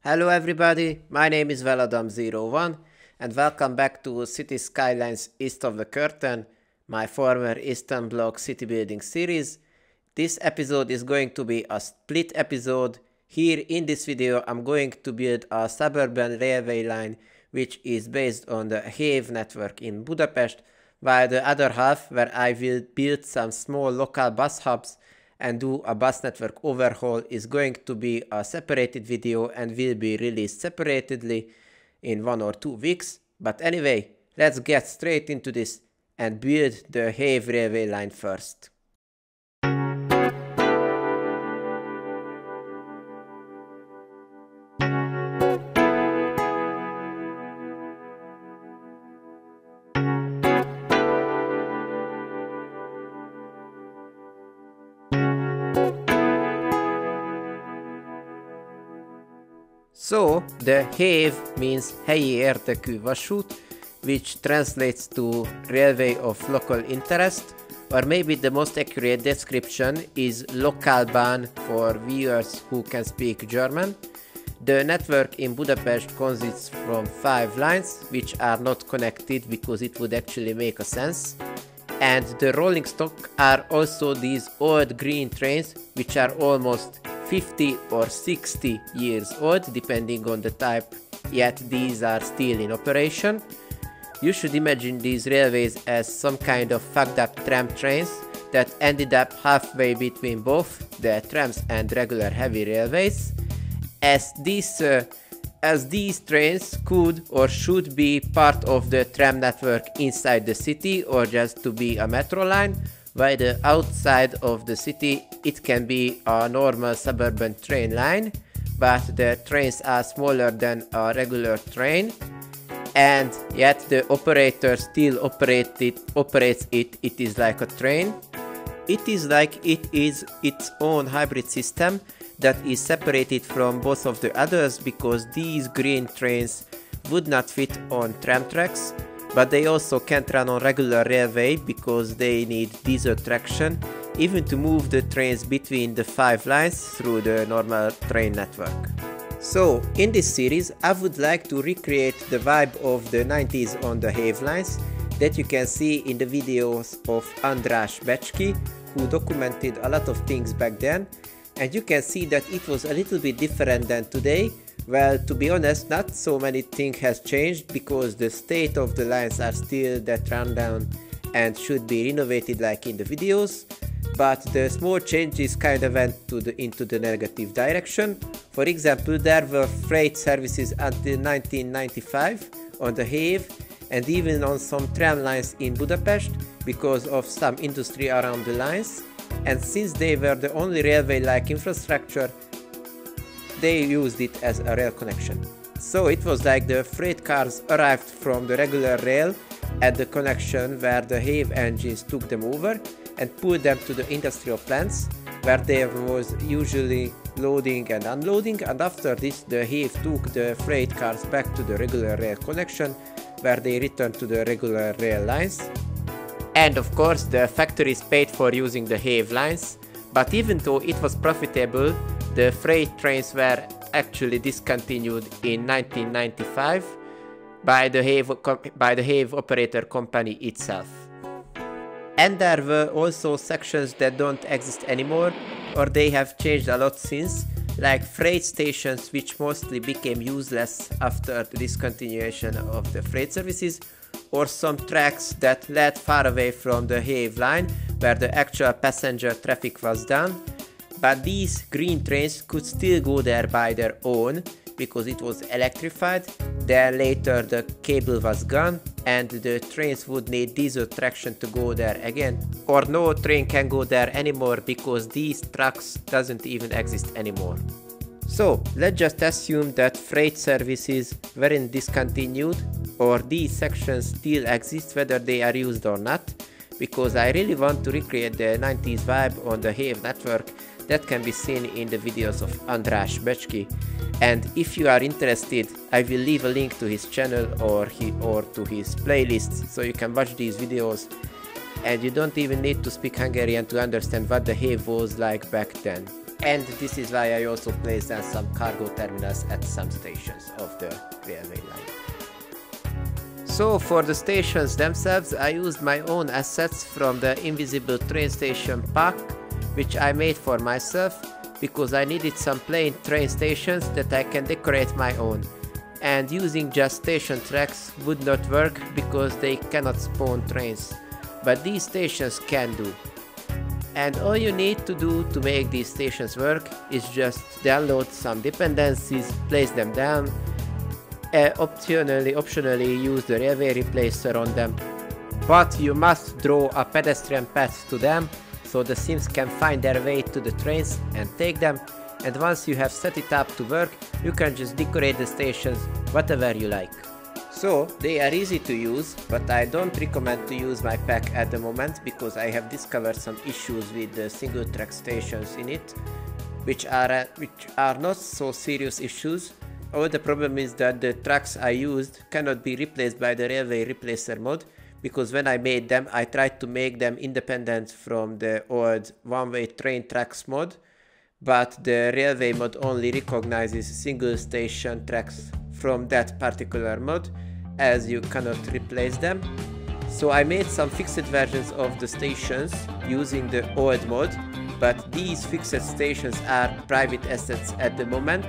Hello everybody, my name is Veladam01 and welcome back to City Skylines East of the Curtain, my former Eastern Bloc city building series. This episode is going to be a split episode. Here in this video I'm going to build a suburban railway line which is based on the HÉV network in Budapest, while the other half, where I will build some small local bus hubs and do a bus network overhaul, is going to be a separated video and will be released separately in 1 or 2 weeks. But anyway, let's get straight into this and build the HÉV railway line first. So, the HÉV means helyi értékű vasút, which translates to railway of local interest, or maybe the most accurate description is Lokalbahn for viewers who can speak German. The network in Budapest consists from 5 lines, which are not connected because it would actually make a sense. And the rolling stock are also these old green trains, which are almost 50 or 60 years old, depending on the type, yet these are still in operation. You should imagine these railways as some kind of fucked up tram trains that ended up halfway between both the trams and regular heavy railways, as these trains could or should be part of the tram network inside the city or just to be a metro line, while the outside of the city it can be a normal suburban train line, but the trains are smaller than a regular train, and yet the operator still operates it. It is like a train. It is like it is its own hybrid system that is separated from both of the others, because these green trains would not fit on tram tracks, but they also can't run on regular railway because they need diesel traction even to move the trains between the 5 lines through the normal train network. So, in this series I would like to recreate the vibe of the 90s on the HÉV lines that you can see in the videos of András Becsky, who documented a lot of things back then, and you can see that it was a little bit different than today. Well, to be honest, not so many things has changed because the state of the lines are still that rundown and should be renovated like in the videos, but the small changes kind of went into the negative direction. For example, there were freight services until 1995 on the HÉV and even on some tram lines in Budapest because of some industry around the lines, and since they were the only railway-like infrastructure, they used it as a rail connection. So it was like the freight cars arrived from the regular rail at the connection where the HÉV engines took them over and pulled them to the industrial plants, where there was usually loading and unloading, and after this the HÉV took the freight cars back to the regular rail connection where they returned to the regular rail lines. And of course the factories paid for using the HÉV lines, but even though it was profitable, the freight trains were actually discontinued in 1995 by the HÉV operator company itself. And there were also sections that don't exist anymore, or they have changed a lot since, like freight stations which mostly became useless after the discontinuation of the freight services, or some tracks that led far away from the HÉV line where the actual passenger traffic was done. But these green trains could still go there by their own because it was electrified. Then later the cable was gone and the trains would need diesel traction to go there again. Or no train can go there anymore because these tracks doesn't even exist anymore. So let's just assume that freight services weren't discontinued, or these sections still exist whether they are used or not, because I really want to recreate the 90s vibe on the HÉV network that can be seen in the videos of András Becsky. And if you are interested, I will leave a link to his channel or to his playlists so you can watch these videos, and you don't even need to speak Hungarian to understand what the HÉV was like back then. And this is why I also placed down some cargo terminals at some stations of the railway line. So for the stations themselves, I used my own assets from the invisible train station pack, which I made for myself, because I needed some plain train stations that I can decorate my own. And using just station tracks would not work because they cannot spawn trains, but these stations can do. And all you need to do to make these stations work is just download some dependencies, place them down, optionally use the railway replacer on them. But you must draw a pedestrian path to them, so the sims can find their way to the trains and take them. And once you have set it up to work, you can just decorate the stations whatever you like. So they are easy to use, but I don't recommend to use my pack at the moment because I have discovered some issues with the single track stations in it, which are not so serious issues. All the problem is that the tracks I used cannot be replaced by the railway replacer mod, because when I made them, I tried to make them independent from the old one-way train tracks mod, but the railway mod only recognizes single station tracks from that particular mod, as you cannot replace them. So I made some fixed versions of the stations using the old mod, but these fixed stations are private assets at the moment,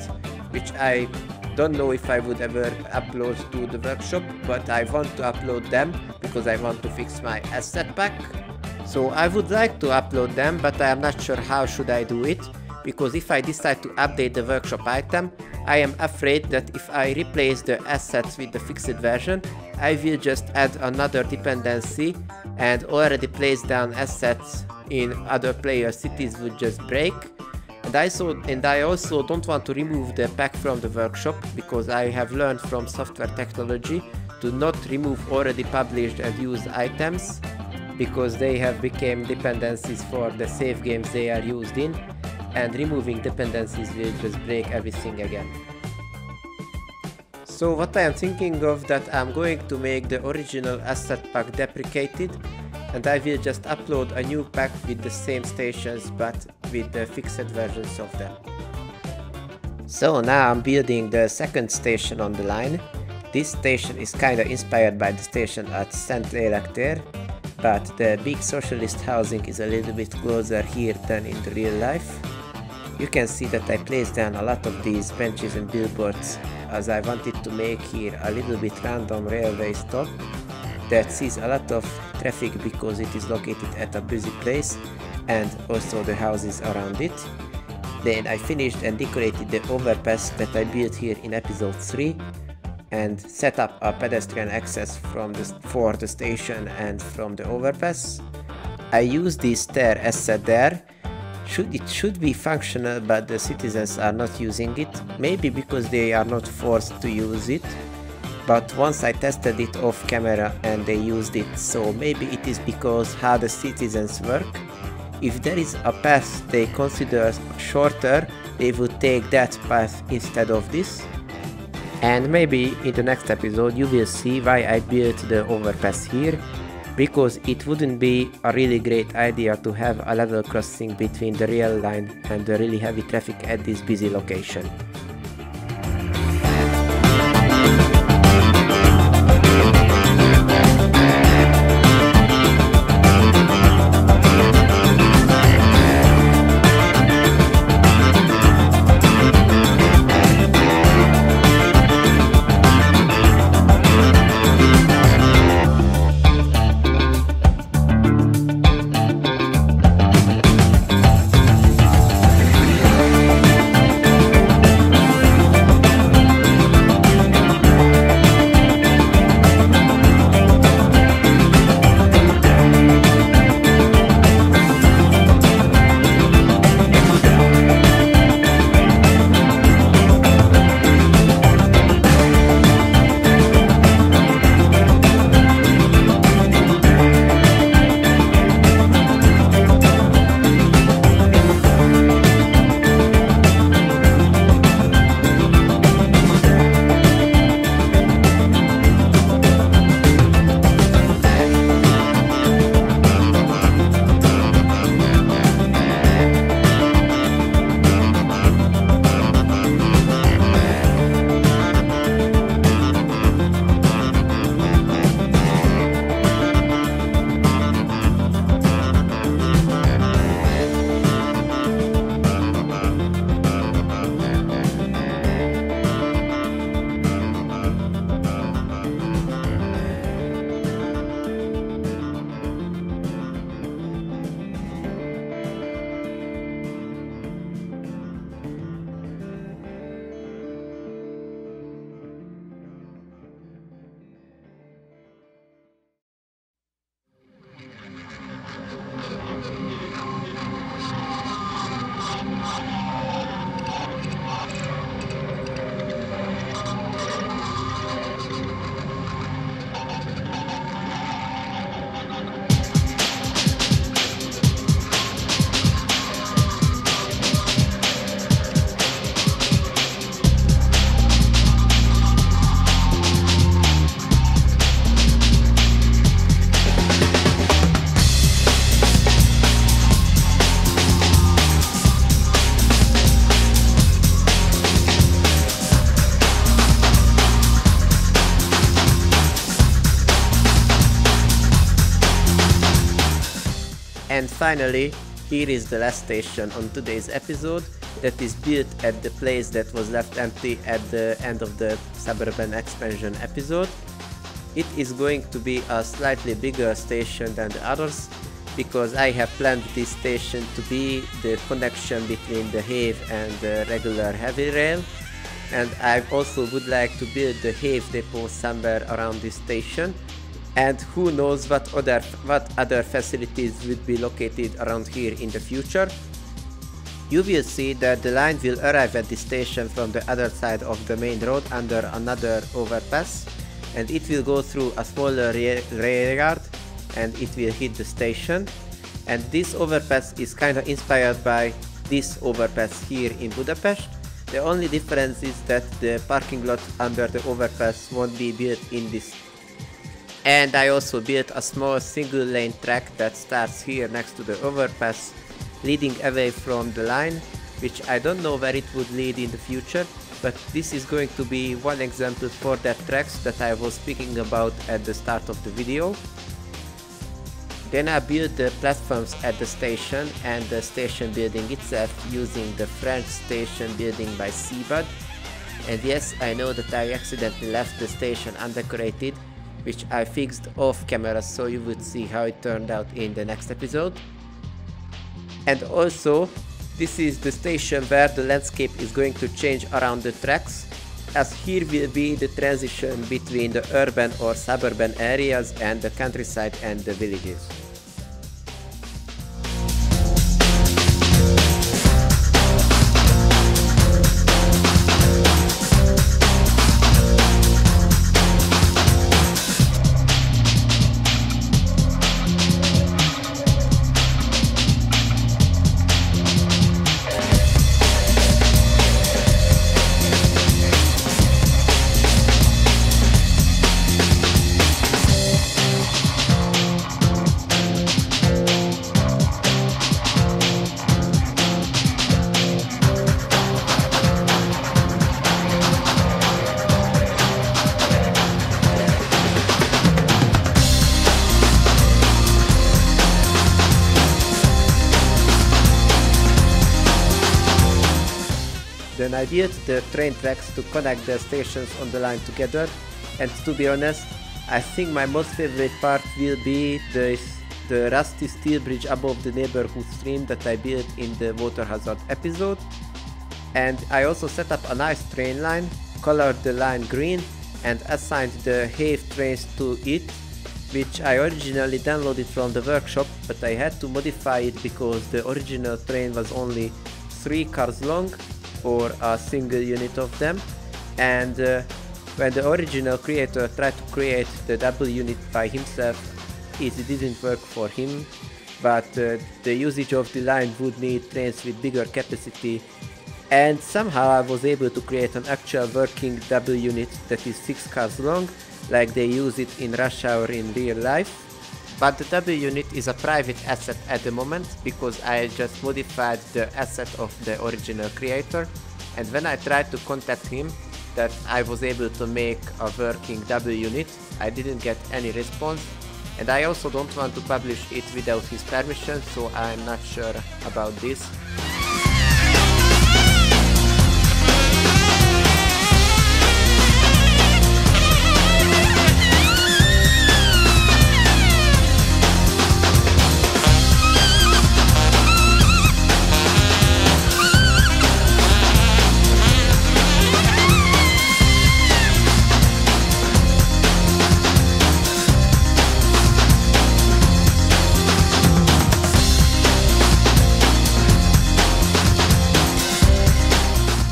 which I don't know if I would ever upload to the workshop, but I want to upload them because I want to fix my asset pack. So I would like to upload them, but I am not sure how should I do it, because if I decide to update the workshop item, I am afraid that if I replace the assets with the fixed version, I will just add another dependency and already placed down assets in other player cities would just break. And I also don't want to remove the pack from the workshop, because I have learned from software technology to not remove already published and used items, because they have become dependencies for the save games they are used in, and removing dependencies will just break everything again. So what I am thinking of, that I'm going to make the original asset pack deprecated, and I will just upload a new pack with the same stations but with the fixed versions of them. So now I'm building the second station on the line. This station is kinda inspired by the station at Saint-Electeur, but the big socialist housing is a little bit closer here than in the real life. You can see that I placed down a lot of these benches and billboards, as I wanted to make here a little bit random railway stop that sees a lot of traffic because it is located at a busy place, and also the houses around it. Then I finished and decorated the overpass that I built here in episode 3 and set up a pedestrian access for the station and from the overpass. I used this stair asset there. It should be functional, but the citizens are not using it, maybe because they are not forced to use it. But once I tested it off camera and they used it, so maybe it is because how the citizens work. If there is a path they consider shorter, they would take that path instead of this. And maybe in the next episode you will see why I built the overpass here, because it wouldn't be a really great idea to have a level crossing between the rail line and the really heavy traffic at this busy location. And finally, here is the last station on today's episode that is built at the place that was left empty at the end of the Suburban expansion episode. It is going to be a slightly bigger station than the others because I have planned this station to be the connection between the HÉV and the regular heavy rail, and I also would like to build the HÉV depot somewhere around this station, and who knows what other facilities would be located around here in the future. You will see that the line will arrive at the station from the other side of the main road under another overpass, and it will go through a smaller rail yard and it will hit the station. And this overpass is kinda inspired by this overpass here in Budapest. The only difference is that the parking lot under the overpass won't be built in this. And I also built a small single lane track that starts here next to the overpass, leading away from the line, which I don't know where it would lead in the future, but this is going to be one example for that tracks that I was speaking about at the start of the video. Then I built the platforms at the station and the station building itself using the French station building by Suburban. And yes, I know that I accidentally left the station undecorated, which I fixed off camera, so you would see how it turned out in the next episode. And also, this is the station where the landscape is going to change around the tracks, as here will be the transition between the urban or suburban areas and the countryside and the villages. Then I built the train tracks to connect the stations on the line together, and to be honest, I think my most favorite part will be the rusty steel bridge above the neighborhood stream that I built in the water hazard episode. And I also set up a nice train line, colored the line green, and assigned the HÉV trains to it, which I originally downloaded from the workshop, but I had to modify it because the original train was only 3 cars long, or a single unit of them, and when the original creator tried to create the double unit by himself, it didn't work for him, but the usage of the line would need trains with bigger capacity, and somehow I was able to create an actual working double unit that is 6 cars long, like they use it in rush hour in real life. But the double unit is a private asset at the moment because I just modified the asset of the original creator, and when I tried to contact him that I was able to make a working double unit, I didn't get any response, and I also don't want to publish it without his permission, so I'm not sure about this.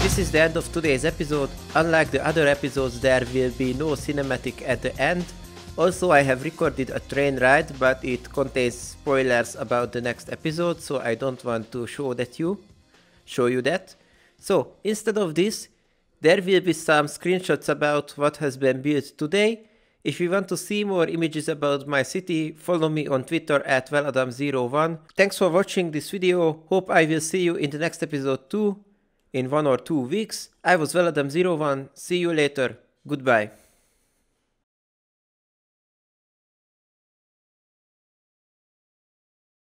This is the end of today's episode. Unlike the other episodes, there will be no cinematic at the end. Also, I have recorded a train ride, but it contains spoilers about the next episode, so I don't want to show you that. So, instead of this, there will be some screenshots about what has been built today. If you want to see more images about my city, follow me on Twitter at welladam01. Thanks for watching this video. Hope I will see you in the next episode too, in 1 or 2 weeks. I was welladam01. See you later. Goodbye.